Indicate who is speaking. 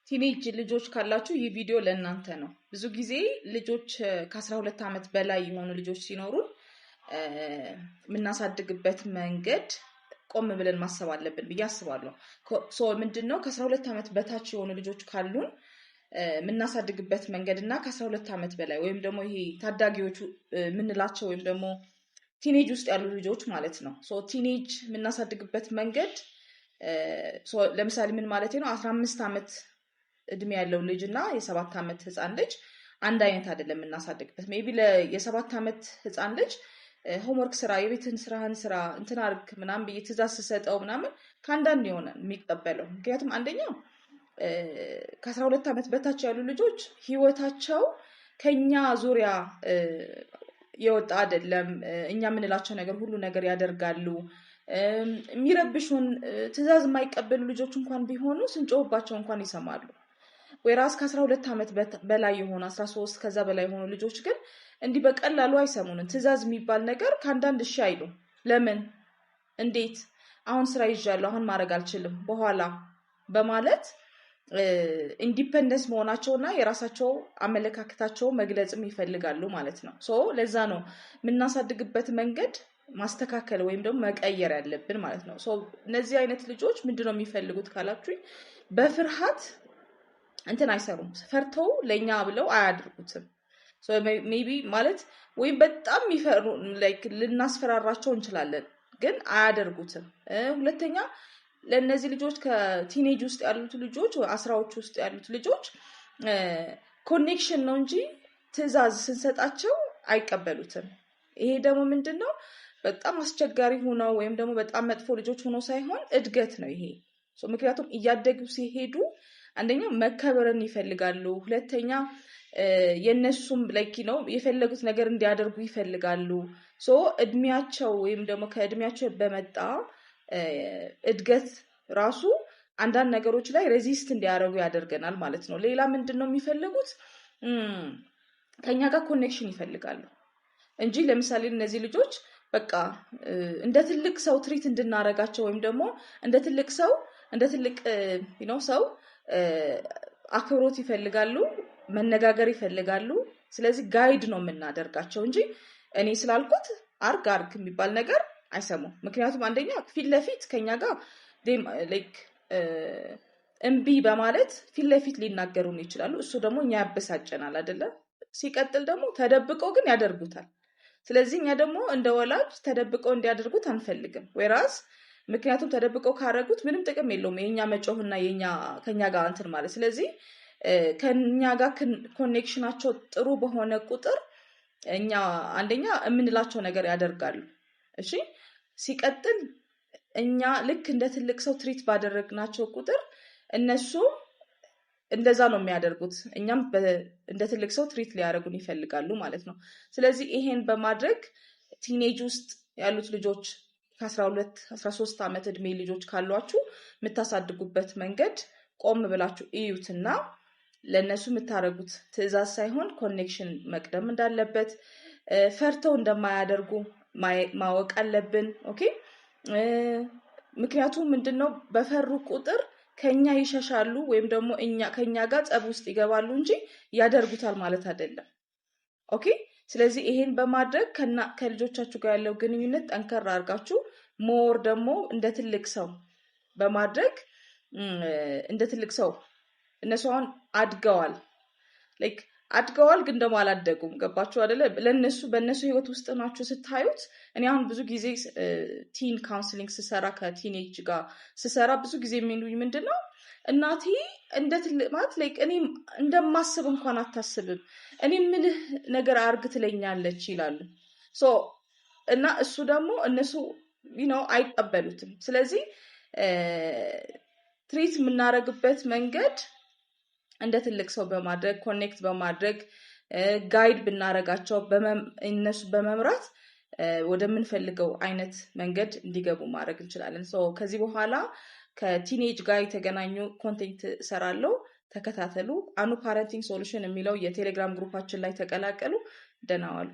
Speaker 1: ቲኔጅ ልጆች ካላችሁ ይህ ቪዲዮ ለእናንተ ነው። ብዙ ጊዜ ልጆች ከ12 ዓመት በላይ የሆኑ ልጆች ሲኖሩ የምናሳድግበት መንገድ ቆም ብለን ማሰብ አለብን ብዬ አስባለሁ። ምንድነው ከ12 ዓመት በታች የሆኑ ልጆች ካሉን የምናሳድግበት መንገድ እና ከ12 ዓመት በላይ ወይም ደግሞ ይሄ ታዳጊዎች የምንላቸው ወይም ደግሞ ቲኔጅ ውስጥ ያሉ ልጆች ማለት ነው። ቲኔጅ የምናሳድግበት መንገድ ለምሳሌ ምን ማለት ነው? 15 ዓመት እድሜ ያለው ልጅ እና የ7 ዓመት ህፃን ልጅ አንድ አይነት አይደለም የምናሳድግበት። ሜቢ የ7 ዓመት ህፃን ልጅ ሆምወርክ ስራ፣ የቤትን ስራህን ስራ እንትን አድርግ ምናምን ብዬ ትእዛዝ ስሰጠው ምናምን ከአንዳንድ የሆነ የሚቀበለው። ምክንያቱም አንደኛው ከ12 ዓመት በታች ያሉ ልጆች ህይወታቸው ከኛ ዙሪያ የወጣ አይደለም። እኛ የምንላቸው ነገር ሁሉ ነገር ያደርጋሉ። የሚረብሹን ትእዛዝ የማይቀበሉ ልጆች እንኳን ቢሆኑ ስንጮህባቸው እንኳን ይሰማሉ። ወይራስ ከ12 ዓመት በላይ የሆኑ 13 ከዛ በላይ የሆኑ ልጆች ግን እንዲህ በቀላሉ አይሰሙንም። ትእዛዝ የሚባል ነገር ከአንዳንድ እሺ አይሉ። ለምን? እንዴት? አሁን ስራ ይዣለሁ፣ አሁን ማድረግ አልችልም፣ በኋላ በማለት ኢንዲፔንደንስ መሆናቸውና የራሳቸው አመለካከታቸው መግለጽም ይፈልጋሉ ማለት ነው። ለዛ ነው የምናሳድግበት መንገድ ማስተካከል ወይም ደግሞ መቀየር ያለብን ማለት ነው። እነዚህ አይነት ልጆች ምንድነው የሚፈልጉት ካላችሁኝ፣ በፍርሃት እንትን አይሰሩም። ፈርተው ለኛ ብለው አያድርጉትም። ሜቢ ማለት ወይም በጣም የሚፈሩ ልናስፈራራቸው እንችላለን፣ ግን አያደርጉትም። ሁለተኛ ለእነዚህ ልጆች ከቲኔጅ ውስጥ ያሉት ልጆች ወይ 10ዎች ውስጥ ያሉት ልጆች ኮኔክሽን ነው እንጂ ትእዛዝ ስንሰጣቸው አይቀበሉትም። ይሄ ደግሞ ምንድነው በጣም አስቸጋሪ ሆነው ወይም ደግሞ በጣም መጥፎ ልጆች ሆነው ሳይሆን እድገት ነው ይሄ። ምክንያቱም እያደጉ ሲሄዱ አንደኛ መከበርን ይፈልጋሉ፣ ሁለተኛ የነሱም ነው የፈለጉት ነገር እንዲያደርጉ ይፈልጋሉ። እድሜያቸው ወይም ደግሞ ከእድሜያቸው በመጣ እድገት ራሱ አንዳንድ ነገሮች ላይ ሬዚስት እንዲያደርጉ ያደርገናል ማለት ነው። ሌላ ምንድነው የሚፈልጉት? ከኛ ጋር ኮኔክሽን ይፈልጋሉ እንጂ ለምሳሌ እነዚህ ልጆች በቃ እንደ ትልቅ ሰው ትሪት እንድናረጋቸው ወይም ደግሞ እንደ ትልቅ ሰው ሰው አክብሮት ይፈልጋሉ፣ መነጋገር ይፈልጋሉ። ስለዚህ ጋይድ ነው የምናደርጋቸው እንጂ እኔ ስላልኩት አርግ የሚባል ነገር አይሰሙም። ምክንያቱም አንደኛ ፊት ለፊት ከኛ ጋር እምቢ በማለት ፊት ለፊት ሊናገሩን ይችላሉ። እሱ ደግሞ እኛ ያበሳጨናል አይደለ? ሲቀጥል ደግሞ ተደብቀው ግን ያደርጉታል። ስለዚህ እኛ ደግሞ እንደ ወላጅ ተደብቀው እንዲያደርጉት አንፈልግም። ወይራስ ምክንያቱም ተደብቀው ካረጉት ምንም ጥቅም የለውም የኛ መጮህና ከኛ ጋር እንትን ማለት። ስለዚህ ከኛ ጋር ኮኔክሽናቸው ጥሩ በሆነ ቁጥር እኛ አንደኛ የምንላቸው ነገር ያደርጋሉ። እሺ፣ ሲቀጥል እኛ ልክ እንደ ትልቅ ሰው ትሪት ባደረግናቸው ቁጥር እነሱ እንደዛ ነው የሚያደርጉት። እኛም እንደ ትልቅ ሰው ትሪት ሊያደርጉን ይፈልጋሉ ማለት ነው። ስለዚህ ይሄን በማድረግ ቲኔጅ ውስጥ ያሉት ልጆች ከ12 13 ዓመት እድሜ ልጆች ካሏችሁ የምታሳድጉበት መንገድ ቆም ብላችሁ እዩትና ለነሱ የምታረጉት ትእዛዝ ሳይሆን ኮኔክሽን መቅደም እንዳለበት፣ ፈርተው እንደማያደርጉ ማወቅ አለብን። ኦኬ። ምክንያቱም ምንድነው በፈሩ ቁጥር ከኛ ይሸሻሉ ወይም ደግሞ ከኛ ጋር ጸብ ውስጥ ይገባሉ እንጂ ያደርጉታል ማለት አይደለም። ኦኬ። ስለዚህ ይሄን በማድረግ ከልጆቻችሁ ጋር ያለው ግንኙነት ጠንከር አድርጋችሁ ሞር ደግሞ እንደ ትልቅ ሰው በማድረግ እንደ ትልቅ ሰው እነሱ አሁን አድገዋል ግን ደግሞ አላደጉም። ገባችሁ አይደለ? በእነሱ ህይወት ውስጥ ናችሁ ስታዩት። እኔ አሁን ብዙ ጊዜ ቲን ካውንስሊንግ ስሰራ ከቲኔጅ ጋር ስሰራ ብዙ ጊዜ የሚሉኝ ምንድነው እናቴ እንደ ትልቅ ማለት እኔ እንደማስብ እንኳን አታስብም፣ እኔ ምልህ ነገር አርግ ትለኛለች ይላሉ። እና እሱ ደግሞ እነሱ አይቀበሉትም። ስለዚህ ትሪት የምናረግበት መንገድ እንደ ትልቅ ሰው በማድረግ ኮኔክት በማድረግ ጋይድ ብናረጋቸው እነሱ በመምራት ወደምንፈልገው አይነት መንገድ እንዲገቡ ማድረግ እንችላለን። ከዚህ በኋላ ከቲኔጅ ጋር የተገናኙ ኮንቴንት ሰራለሁ፣ ተከታተሉ። አኑ ፓረንቲንግ ሶሉሽን የሚለው የቴሌግራም ግሩፓችን ላይ ተቀላቀሉ። ደህና ዋሉ።